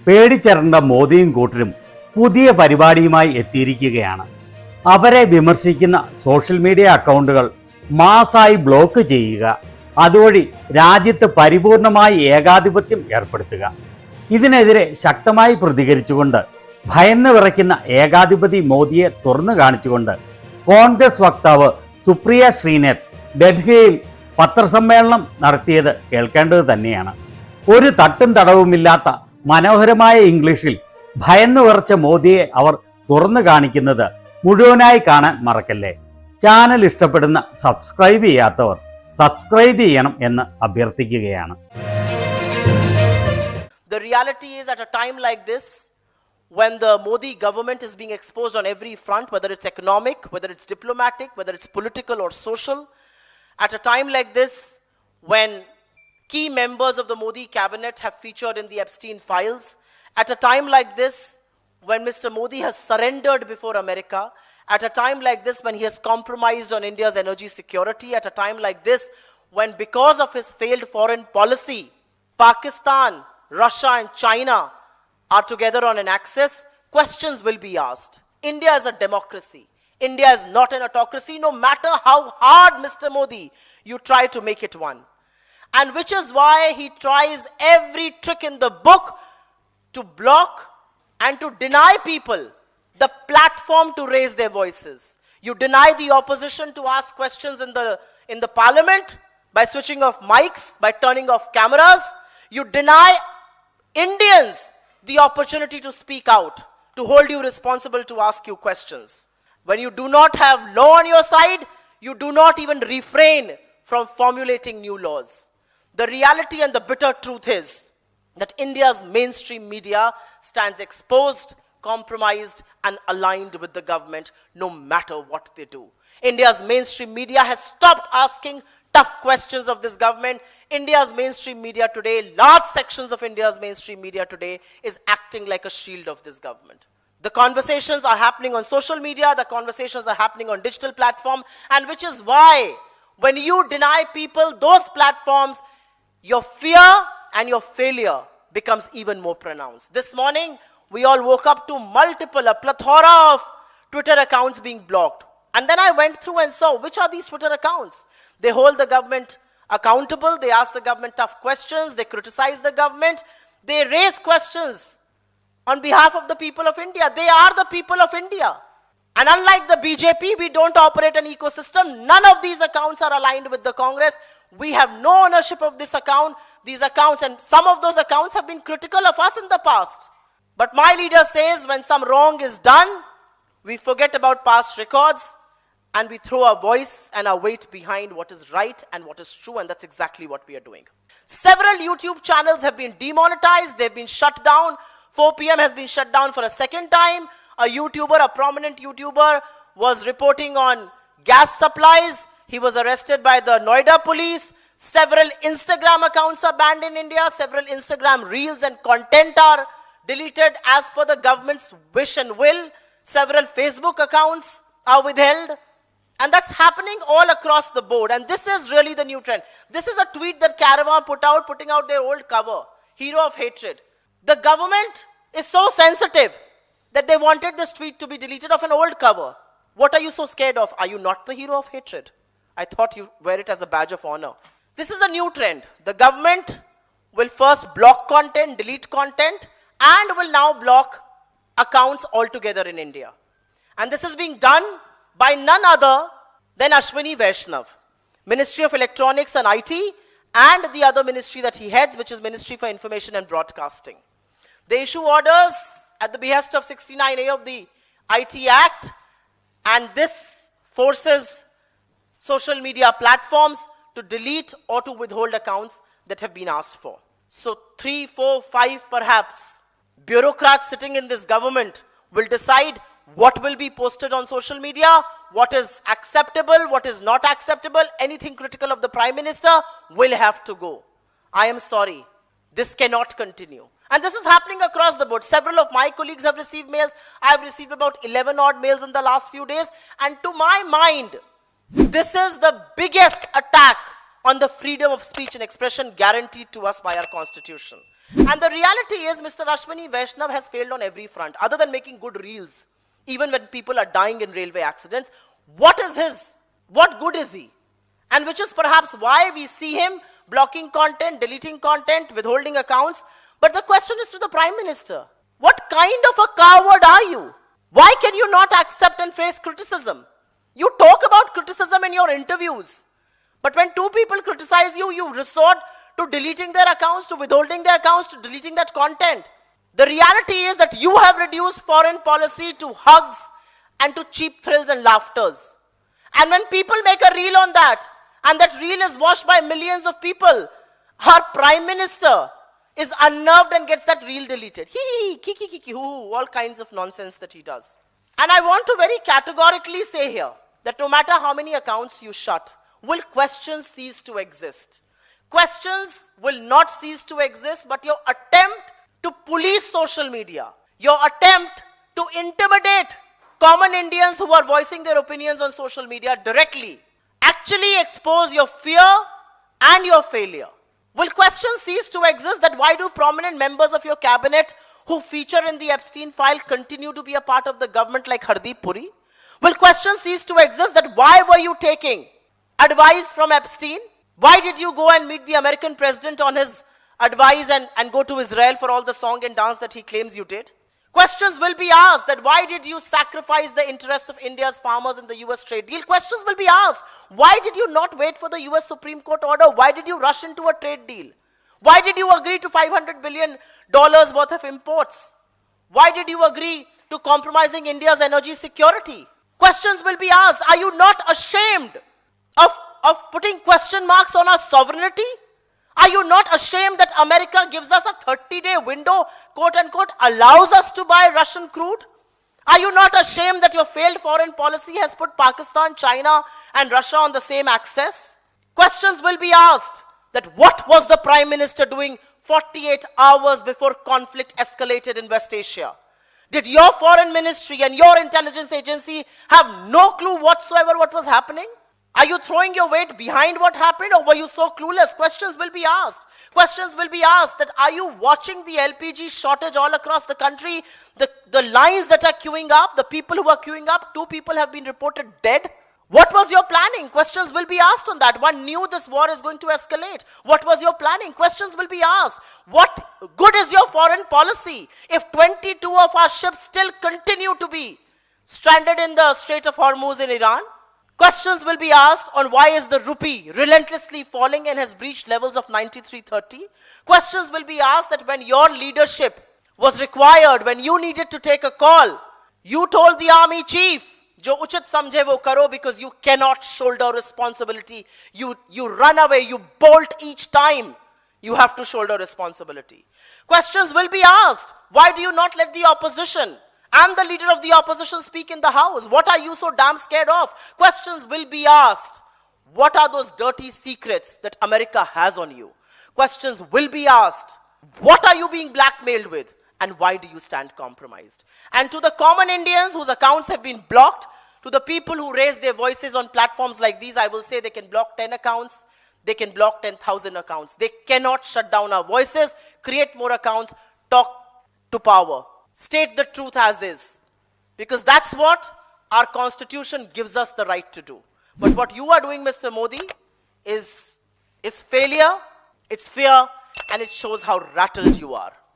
പേടിച്ചരണ്ട മോദിയും കൂട്ടരും പുതിയ പരിപാടിയുമായി എത്തിയിരിക്കുകയാണ്. അവരെ വിമർശിക്കുന്ന സോഷ്യൽ മീഡിയ അക്കൗണ്ടുകൾ മാസായി ബ്ലോക്ക് ചെയ്യുക, അതുവഴി രാജ്യത്ത് പരിപൂർണമായി ഏകാധിപത്യം ഏർപ്പെടുത്തുക. ഇതിനെതിരെ ശക്തമായി പ്രതികരിച്ചുകൊണ്ട് ഭയന്ന് വിറയ്ക്കുന്ന ഏകാധിപതി മോദിയെ തുറന്നു കാണിച്ചുകൊണ്ട് കോൺഗ്രസ് വക്താവ് സുപ്രിയ ശ്രീനേത് ഡൽഹിയിൽ പത്രസമ്മേളനം നടത്തിയത് കേൾക്കേണ്ടത് തന്നെയാണ്. ഒരു തട്ടും തടവുമില്ലാത്ത മനോഹരമായ ഇംഗ്ലീഷിൽ ഭയന്നു വിറച്ച മോദിയെ അവർ തുറന്നു കാണിക്കുന്നത് മുഴുവനായി കാണാൻ മറക്കല്ലേ. ചാനൽ ഇഷ്ടപ്പെടുന്ന സബ്സ്ക്രൈബ് ചെയ്യാത്തവർ സബ്സ്ക്രൈബ് ചെയ്യണം എന്ന് അഭ്യർത്ഥിക്കുകയാണ്. The reality is, at a time like this, when the Modi government is being exposed on every front, whether it's economic, whether it's diplomatic, whether it's political or social, at a time like this, when key members of the Modi cabinet have featured in the Epstein files, at a time like this, when Mr. Modi has surrendered before America, at a time like this, when he has compromised on India's energy security, at a time like this, when because of his failed foreign policy, Pakistan, Russia and China are together on an axis, questions will be asked. India is a democracy. India is not an autocracy, no matter how hard, Mr. Modi, you try to make it one. And which is why he tries every trick in the book to block and to deny people the platform to raise their voices. You deny the opposition to ask questions in the parliament by switching off mics, by turning off cameras. You deny Indians the opportunity to speak out, to hold you responsible to ask you questions. When you do not have law on your side, you do not even refrain from formulating new laws. The reality and the bitter truth is that India's mainstream media stands exposed, compromised and aligned with the government no matter what they do. India's mainstream media has stopped asking tough questions of this government. India's mainstream media today, large sections of India's mainstream media today is acting like a shield of this government. The conversations are happening on social media, the conversations are happening on digital platform, and which is why when you deny people those platforms, your fear and your failure becomes even more pronounced. This morning, we all woke up to a plethora of Twitter accounts being blocked. And then I went through and saw which are these Twitter accounts. They hold the government accountable, they ask the government tough questions, they criticize the government, they raise questions on behalf of the people of India. They are the people of India. And unlike the BJP, we don't operate an ecosystem. None of these accounts are aligned with the Congress. We have no ownership of these accounts, and some of those accounts have been critical of us in the past. But my leader says when some wrong is done, we forget about past records and we throw our voice and our weight behind what is right and what is true, and that's exactly what we are doing. Several YouTube channels have been demonetized, they've been shut down. 4 p.m. has been shut down for a second time. A prominent YouTuber was reporting on gas supplies. He was arrested by the Noida police. Several Instagram accounts are banned in India. Several Instagram reels and content are deleted as per the government's wish and will. Several Facebook accounts are withheld. And that's happening all across the board. And this is really the new trend. This is a tweet that Caravan put out, putting out their old cover, Hero of Hatred. The government is so sensitive that they wanted this tweet to be deleted of an old cover. What are you so scared of? Are you not the hero of hatred? I thought you wear it as a badge of honor. This is a new trend. The government will first block content, delete content, and will now block accounts altogether in India. And this is being done by none other than Ashwini Vaishnav, Ministry of Electronics and IT, and the other ministry that he heads, which is Ministry for Information and Broadcasting. They issue orders at the behest of 69A of the IT Act, and this forces social media platforms to delete or to withhold accounts that have been asked for. So 3, 4, 5 perhaps bureaucrats sitting in this government will decide what will be posted on social media, what is acceptable, what is not acceptable. Anything critical of the Prime Minister will have to go. I am sorry. This cannot continue. And this is happening across the board. Several of my colleagues have received mails. I have received about 11 odd mails in the last few days. And to my mind, this is the biggest attack on the freedom of speech and expression guaranteed to us by our constitution. And the reality is Mr. Ashwini Vaishnav has failed on every front, other than making good reels. Even when people are dying in railway accidents, what is his? What good is he? And which is perhaps why we see him blocking content, deleting content, withholding accounts. But the question is to the Prime Minister, what kind of a coward are you? Why can you not accept and face criticism? You talk about criticism in your interviews. But when two people criticize you, you resort to deleting their accounts, to withholding their accounts, to deleting that content. The reality is that you have reduced foreign policy to hugs and to cheap thrills and laughters. And when people make a reel on that, and that reel is watched by millions of people, our Prime Minister is unnerved and gets that reel deleted. Hee, kiki, kiki, hoo, all kinds of nonsense that he does. And I want to very categorically say here that no matter how many accounts you shut, will questions cease to exist? Questions will not cease to exist, but your attempt to police social media, your attempt to intimidate common Indians who are voicing their opinions on social media directly, actually expose your fear and your failure. Will questions cease to exist that why do prominent members of your cabinet who feature in the Epstein file continue to be a part of the government like Hardeep Puri? Will questions cease to exist that why were you taking advice from Epstein? Why did you go and meet the American president on his advice and go to Israel for all the song and dance that he claims you did? Questions will be asked that why did you sacrifice the interests of India's farmers in the US trade deal? Questions will be asked. Why did you not wait for the US Supreme Court order? Why did you rush into a trade deal? Why did you agree to $500 billion worth of imports? Why did you agree to compromising India's energy security? Questions will be asked. Are you not ashamed of putting question marks on our sovereignty? Are you not ashamed that America gives us a 30-day window, quote unquote, allows us to buy Russian crude? Are you not ashamed that your failed foreign policy has put Pakistan, China, and Russia on the same axis? Questions will be asked that what was the Prime Minister doing 48 hours before conflict escalated in West Asia? Did your foreign ministry and your intelligence agency have no clue whatsoever what was happening? Are you throwing your weight behind what happened, or were you so clueless? Questions will be asked. Questions will be asked that are you watching the LPG shortage all across the country? The lines that are queuing up, the people who are queuing up, 2 people have been reported dead. What was your planning? Questions will be asked on that. One knew this war is going to escalate. What was your planning? Questions will be asked. What good is your foreign policy if 22 of our ships still continue to be stranded in the Strait of Hormuz in Iran? Questions will be asked on why is the rupee relentlessly falling and has breached levels of 93.30. Questions will be asked that when your leadership was required, when you needed to take a call, you told the army chief, jo uchit samjhe wo karo, because you cannot shoulder responsibility. You run away, you bolt each time. You have to shoulder responsibility. Questions will be asked. Why do you not let the opposition and the leader of the opposition speak in the house? What are you so damn scared of? Questions will be asked. What are those dirty secrets that America has on you? Questions will be asked. What are you being blackmailed with? And why do you stand compromised? And to the common Indians whose accounts have been blocked, to the people who raise their voices on platforms like these, I will say they can block 10 accounts, they can block 10,000 accounts. They cannot shut down our voices, create more accounts, talk to power. State the truth as is, because that's what our constitution gives us the right to do. But what you are doing, Mr. Modi, is failure, it's fear, and it shows how rattled you are.